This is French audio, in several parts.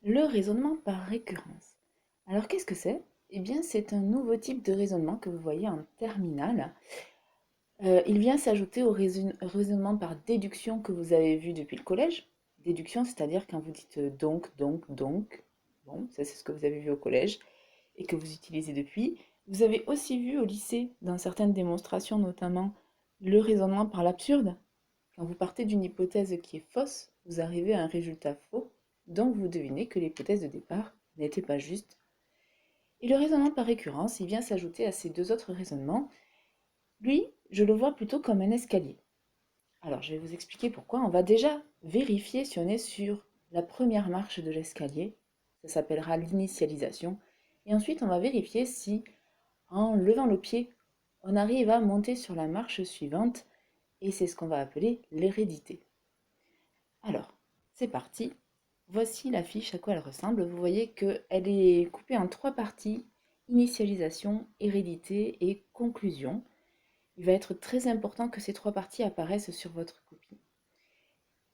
Le raisonnement par récurrence. Alors qu'est-ce que c'est? Eh bien, c'est un nouveau type de raisonnement que vous voyez en terminale. Il vient s'ajouter au raisonnement par déduction que vous avez vu depuis le collège. Déduction, c'est-à-dire quand vous dites donc. Bon, ça c'est ce que vous avez vu au collège et que vous utilisez depuis. Vous avez aussi vu au lycée, dans certaines démonstrations notamment, le raisonnement par l'absurde. Quand vous partez d'une hypothèse qui est fausse, vous arrivez à un résultat faux, donc vous devinez que l'hypothèse de départ n'était pas juste. Et le raisonnement par récurrence, il vient s'ajouter à ces deux autres raisonnements. Lui, je le vois plutôt comme un escalier. Alors, je vais vous expliquer pourquoi. On va déjà vérifier si on est sur la première marche de l'escalier. Ça s'appellera l'initialisation. Et ensuite, on va vérifier si, en levant le pied, on arrive à monter sur la marche suivante. Et c'est ce qu'on va appeler l'hérédité. Alors, c'est parti. Voici la fiche à quoi elle ressemble. Vous voyez qu'elle est coupée en trois parties, initialisation, hérédité et conclusion. Il va être très important que ces trois parties apparaissent sur votre copie.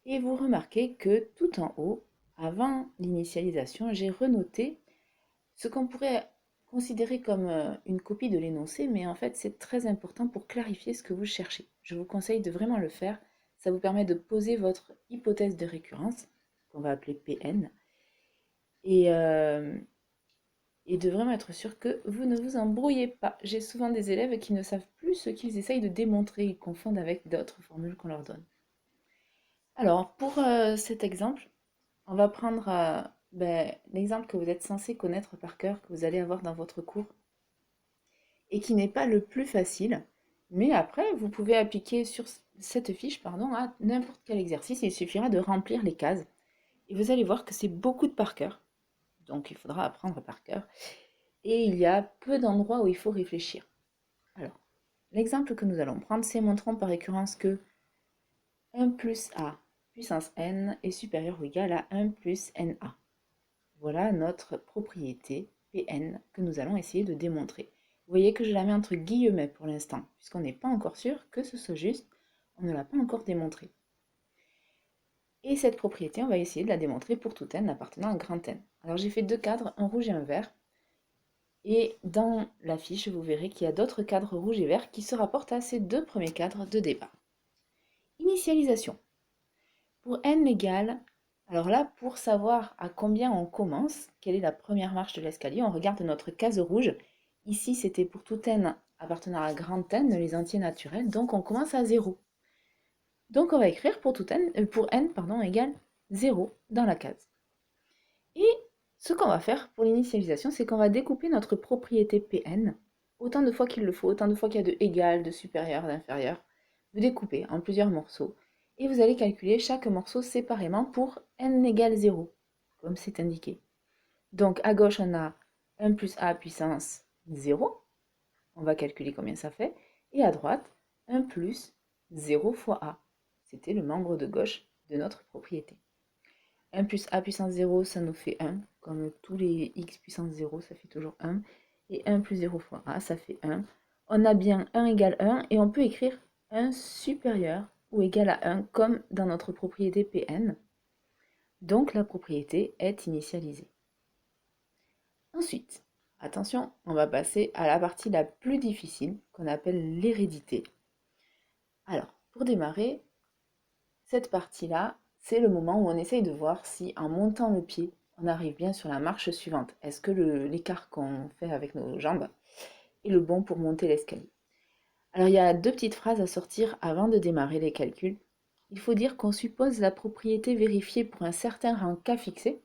Et vous remarquez que tout en haut, avant l'initialisation, j'ai renoté ce qu'on pourrait considérer comme une copie de l'énoncé, mais en fait c'est très important pour clarifier ce que vous cherchez. Je vous conseille de vraiment le faire. Ça vous permet de poser votre hypothèse de récurrence, qu'on va appeler PN, et, euh, et de vraiment être sûr que vous ne vous embrouillez pas. J'ai souvent des élèves qui ne savent plus ce qu'ils essayent de démontrer, ils confondent avec d'autres formules qu'on leur donne. Alors, pour cet exemple, on va prendre l'exemple que vous êtes censé connaître par cœur, que vous allez avoir dans votre cours, et qui n'est pas le plus facile. Mais après, vous pouvez appliquer sur cette fiche à n'importe quel exercice. Il suffira de remplir les cases. Et vous allez voir que c'est beaucoup de par cœur. Donc il faudra apprendre par cœur. Et il y a peu d'endroits où il faut réfléchir. Alors, l'exemple que nous allons prendre, c'est montrons par récurrence que 1 plus a puissance n est supérieur ou égal à 1 plus na. Voilà notre propriété Pn que nous allons essayer de démontrer. Vous voyez que je la mets entre guillemets pour l'instant, puisqu'on n'est pas encore sûr que ce soit juste, on ne l'a pas encore démontré. Et cette propriété, on va essayer de la démontrer pour tout n appartenant à grand N. Alors j'ai fait deux cadres, un rouge et un vert, et dans la fiche, vous verrez qu'il y a d'autres cadres rouges et verts qui se rapportent à ces deux premiers cadres de départ. Initialisation. Pour n égale, alors là, pour savoir à combien on commence, quelle est la première marche de l'escalier, on regarde notre case rouge. Ici, c'était pour tout n appartenant à grand N, les entiers naturels, donc on commence à 0. Donc on va écrire pour n égale 0 dans la case. Et ce qu'on va faire pour l'initialisation, c'est qu'on va découper notre propriété Pn autant de fois qu'il le faut, autant de fois qu'il y a de égal, de supérieur, d'inférieur. Vous découpez en plusieurs morceaux et vous allez calculer chaque morceau séparément pour n égale 0, comme c'est indiqué. Donc à gauche, on a 1 plus a puissance 0. On va calculer combien ça fait. Et à droite, 1 plus 0 fois a. C'était le membre de gauche de notre propriété. 1 plus a puissance 0, ça nous fait 1. Comme tous les x puissance 0, ça fait toujours 1. Et 1 plus 0 fois a, ça fait 1. On a bien 1 égale 1 et on peut écrire 1 supérieur ou égal à 1 comme dans notre propriété Pn. Donc la propriété est initialisée. Ensuite, attention, on va passer à la partie la plus difficile qu'on appelle l'hérédité. Alors, pour démarrer, cette partie-là, c'est le moment où on essaye de voir si, en montant le pied, on arrive bien sur la marche suivante. Est-ce que l'écart qu'on fait avec nos jambes est le bon pour monter l'escalier? Alors, il y a deux petites phrases à sortir avant de démarrer les calculs. Il faut dire qu'on suppose la propriété vérifiée pour un certain rang K fixé.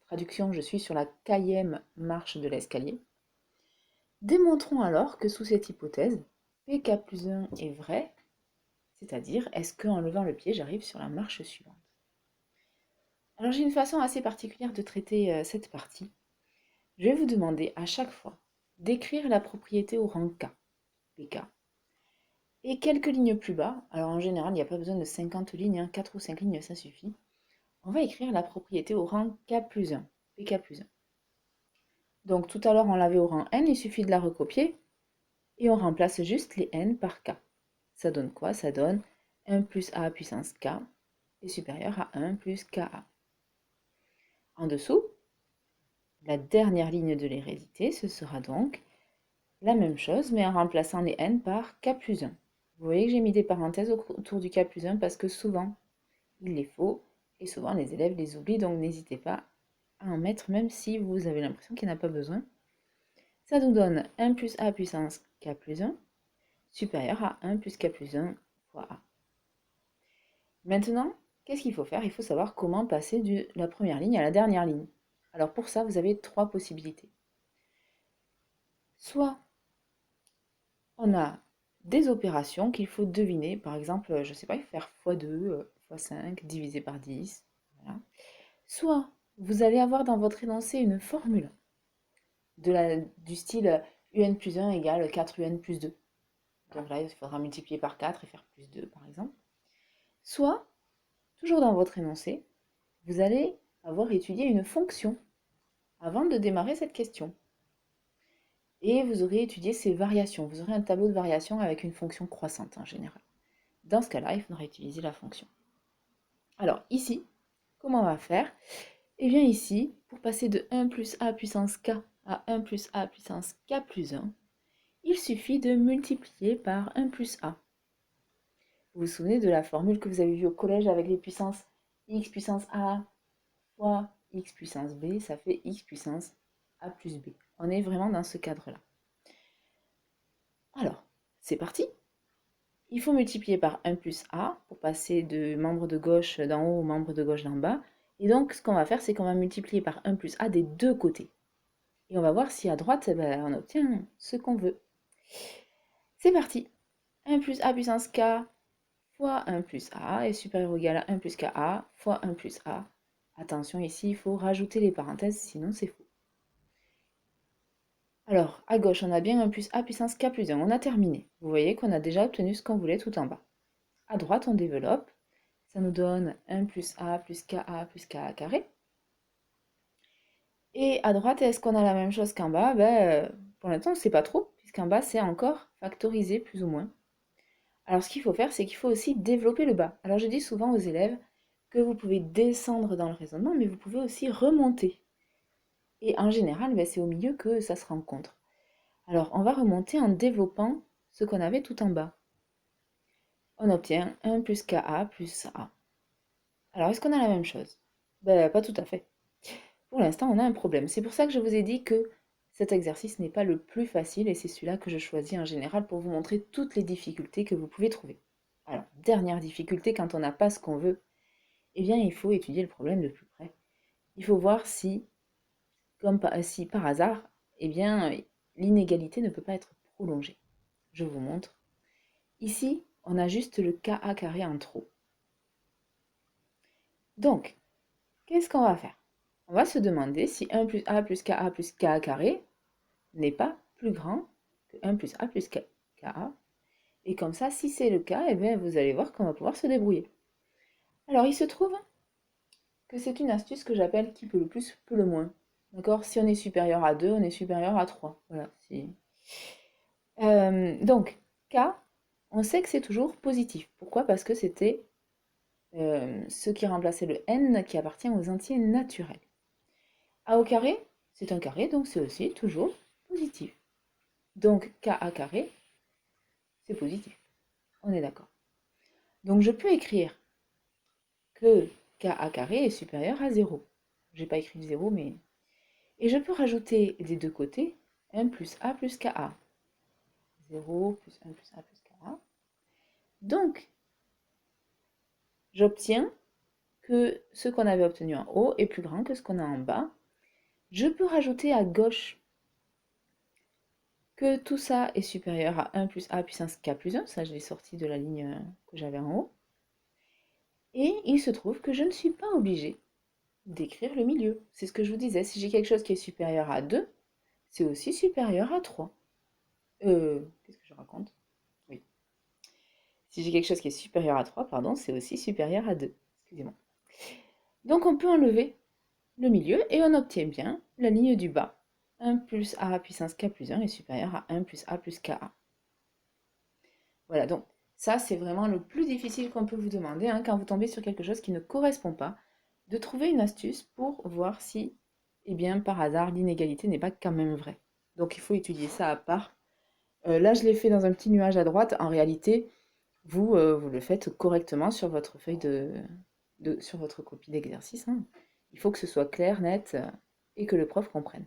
Traduction, je suis sur la Kème marche de l'escalier. Démontrons alors que sous cette hypothèse, Pk plus 1 est vrai, c'est-à-dire est-ce qu'en levant le pied, j'arrive sur la marche suivante. Alors j'ai une façon assez particulière de traiter cette partie. Je vais vous demander à chaque fois d'écrire la propriété au rang K, Pk. Et quelques lignes plus bas, alors en général il n'y a pas besoin de 50 lignes, 4 ou 5 lignes ça suffit, on va écrire la propriété au rang K plus 1, Pk plus 1. Donc tout à l'heure on l'avait au rang n, il suffit de la recopier et on remplace juste les n par k. Ça donne quoi? Ça donne 1 plus a puissance k est supérieur à 1 plus ka. En dessous, la dernière ligne de l'hérédité, ce sera donc la même chose, mais en remplaçant les n par k plus 1. Vous voyez que j'ai mis des parenthèses autour du k plus 1 parce que souvent, il les faut, et souvent les élèves les oublient, donc n'hésitez pas à en mettre, même si vous avez l'impression qu'il n'y en a pas besoin. Ça nous donne 1 plus a puissance k plus 1, supérieur à 1 plus k plus 1 fois a. Maintenant, qu'est-ce qu'il faut faire? Il faut savoir comment passer de la première ligne à la dernière ligne. Alors pour ça, vous avez trois possibilités. Soit on a des opérations qu'il faut deviner, par exemple, je ne sais pas, faire x2, x5, divisé par 10. Voilà. Soit vous allez avoir dans votre énoncé une formule du style un plus 1 égale 4un plus 2. Donc là, il faudra multiplier par 4 et faire plus 2, par exemple. Soit, toujours dans votre énoncé, vous allez avoir étudié une fonction avant de démarrer cette question. Et vous aurez étudié ses variations. Vous aurez un tableau de variations avec une fonction croissante en général. Dans ce cas-là, il faudra utiliser la fonction. Alors ici, comment on va faire? Eh bien ici, pour passer de 1 plus a puissance k à 1 plus a puissance k plus 1, il suffit de multiplier par 1 plus a. Vous vous souvenez de la formule que vous avez vue au collège avec les puissances x puissance a fois x puissance b, ça fait x puissance a plus b. On est vraiment dans ce cadre-là. Alors, c'est parti. Il faut multiplier par 1 plus a pour passer de membre de gauche d'en haut au membre de gauche d'en bas. Et donc, ce qu'on va faire, c'est qu'on va multiplier par 1 plus a des deux côtés. Et on va voir si à droite, on obtient ce qu'on veut. C'est parti. 1 plus a puissance k fois 1 plus a est supérieur ou égal à 1 plus ka fois 1 plus a. Attention, ici, il faut rajouter les parenthèses, sinon c'est faux. Alors, à gauche, on a bien 1 plus a puissance k plus 1. On a terminé. Vous voyez qu'on a déjà obtenu ce qu'on voulait tout en bas. À droite, on développe. Ça nous donne 1 plus a plus ka plus ka carré. Et à droite, est-ce qu'on a la même chose qu'en bas? Pour l'instant, on ne sait pas trop, puisqu'en bas, c'est encore factorisé, plus ou moins. Alors, ce qu'il faut faire, c'est qu'il faut aussi développer le bas. Alors, je dis souvent aux élèves que vous pouvez descendre dans le raisonnement, mais vous pouvez aussi remonter. Et en général, c'est au milieu que ça se rencontre. Alors, on va remonter en développant ce qu'on avait tout en bas. On obtient 1 plus ka plus a. Alors, est-ce qu'on a la même chose? Pas tout à fait. Pour l'instant, on a un problème. C'est pour ça que je vous ai dit que cet exercice n'est pas le plus facile et c'est celui-là que je choisis en général pour vous montrer toutes les difficultés que vous pouvez trouver. Alors, dernière difficulté, quand on n'a pas ce qu'on veut, eh bien, il faut étudier le problème de plus près. Il faut voir si, si par hasard, eh bien, l'inégalité ne peut pas être prolongée. Je vous montre. Ici, on a juste le ka carré en trop. Donc, qu'est-ce qu'on va faire? On va se demander si 1 plus a plus ka carré n'est pas plus grand que 1 plus a plus ka. Et comme ça, si c'est le cas, eh bien, vous allez voir qu'on va pouvoir se débrouiller. Alors, il se trouve que c'est une astuce que j'appelle qui peut le plus, peut le moins. D'accord? Si on est supérieur à 2, on est supérieur à 3. Voilà. Donc, K, on sait que c'est toujours positif. Pourquoi? Parce que c'était ce qui remplaçait le n qui appartient aux entiers naturels. A au carré, c'est un carré, donc c'est aussi toujours positif. Donc, Ka carré, c'est positif. On est d'accord. Donc, je peux écrire que Ka carré est supérieur à 0. Je n'ai pas écrit 0, mais... Et je peux rajouter des deux côtés 1 plus a plus Ka. 0 plus 1 plus a plus Ka. Donc, j'obtiens que ce qu'on avait obtenu en haut est plus grand que ce qu'on a en bas. Je peux rajouter à gauche que tout ça est supérieur à 1 plus a puissance k plus 1. Ça, je l'ai sorti de la ligne que j'avais en haut. Et il se trouve que je ne suis pas obligée d'écrire le milieu. C'est ce que je vous disais. Si j'ai quelque chose qui est supérieur à 2, c'est aussi supérieur à 3. Qu'est-ce que je raconte? Oui. Si j'ai quelque chose qui est supérieur à 3, pardon, c'est aussi supérieur à 2. Excusez-moi. Donc on peut enlever le milieu et on obtient bien la ligne du bas. 1 plus a puissance k plus 1 est supérieur à 1 plus a plus ka. Voilà, donc ça c'est vraiment le plus difficile qu'on peut vous demander, hein, quand vous tombez sur quelque chose qui ne correspond pas. de trouver une astuce pour voir si, eh bien, par hasard, l'inégalité n'est pas quand même vraie. Donc il faut étudier ça à part. Là, je l'ai fait dans un petit nuage à droite. En réalité, vous le faites correctement sur votre feuille sur votre copie d'exercice, hein. Il faut que ce soit clair, net, et que le prof comprenne.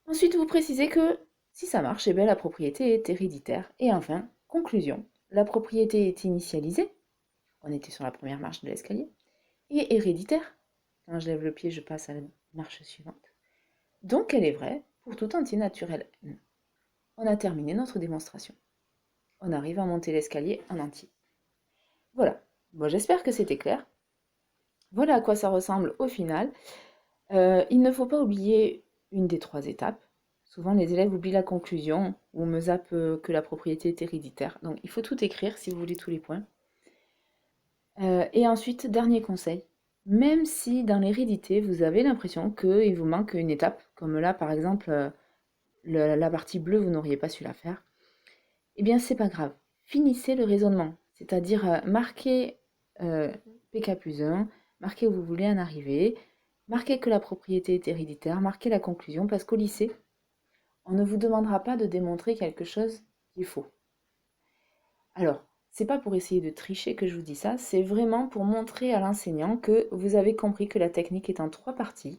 Ensuite, vous précisez que si ça marche, eh bien, la propriété est héréditaire. Et enfin, conclusion, la propriété est initialisée, on était sur la première marche de l'escalier, et héréditaire. Quand je lève le pied, je passe à la marche suivante. Donc elle est vraie pour tout entier naturel n. On a terminé notre démonstration. On arrive à monter l'escalier en entier. Voilà. Bon, j'espère que c'était clair. Voilà à quoi ça ressemble au final. Il ne faut pas oublier une des 3 étapes. Souvent, les élèves oublient la conclusion ou me zappent que la propriété est héréditaire. Donc, il faut tout écrire si vous voulez tous les points. Et ensuite, dernier conseil. Même si dans l'hérédité, vous avez l'impression qu'il vous manque une étape, comme là, par exemple, la partie bleue, vous n'auriez pas su la faire, eh bien, c'est pas grave. Finissez le raisonnement, c'est-à-dire marquez PK plus 1, marquez où vous voulez en arriver, marquez que la propriété est héréditaire, marquez la conclusion, parce qu'au lycée, on ne vous demandera pas de démontrer quelque chose qui est faux. Alors, c'est pas pour essayer de tricher que je vous dis ça, c'est vraiment pour montrer à l'enseignant que vous avez compris que la technique est en 3 parties,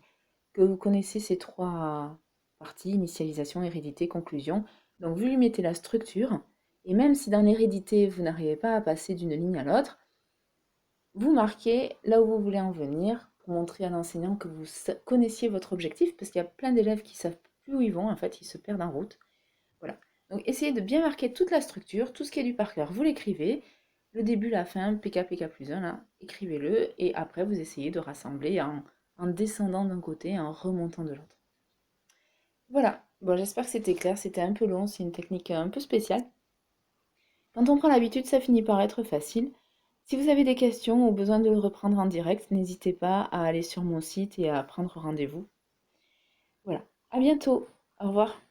que vous connaissez ces 3 parties, initialisation, hérédité, conclusion. Donc vous lui mettez la structure, et même si dans l'hérédité, vous n'arrivez pas à passer d'une ligne à l'autre, vous marquez là où vous voulez en venir pour montrer à l'enseignant que vous connaissiez votre objectif, parce qu'il y a plein d'élèves qui savent plus où ils vont, en fait, ils se perdent en route. Voilà. Donc essayez de bien marquer toute la structure, tout ce qui est du par cœur, vous l'écrivez. Le début, la fin, PK, PK plus 1, là, écrivez-le. Et après, vous essayez de rassembler en descendant d'un côté et en remontant de l'autre. Voilà. Bon, j'espère que c'était clair. C'était un peu long, c'est une technique un peu spéciale. Quand on prend l'habitude, ça finit par être facile. Si vous avez des questions ou besoin de le reprendre en direct, n'hésitez pas à aller sur mon site et à prendre rendez-vous. Voilà. À bientôt. Au revoir.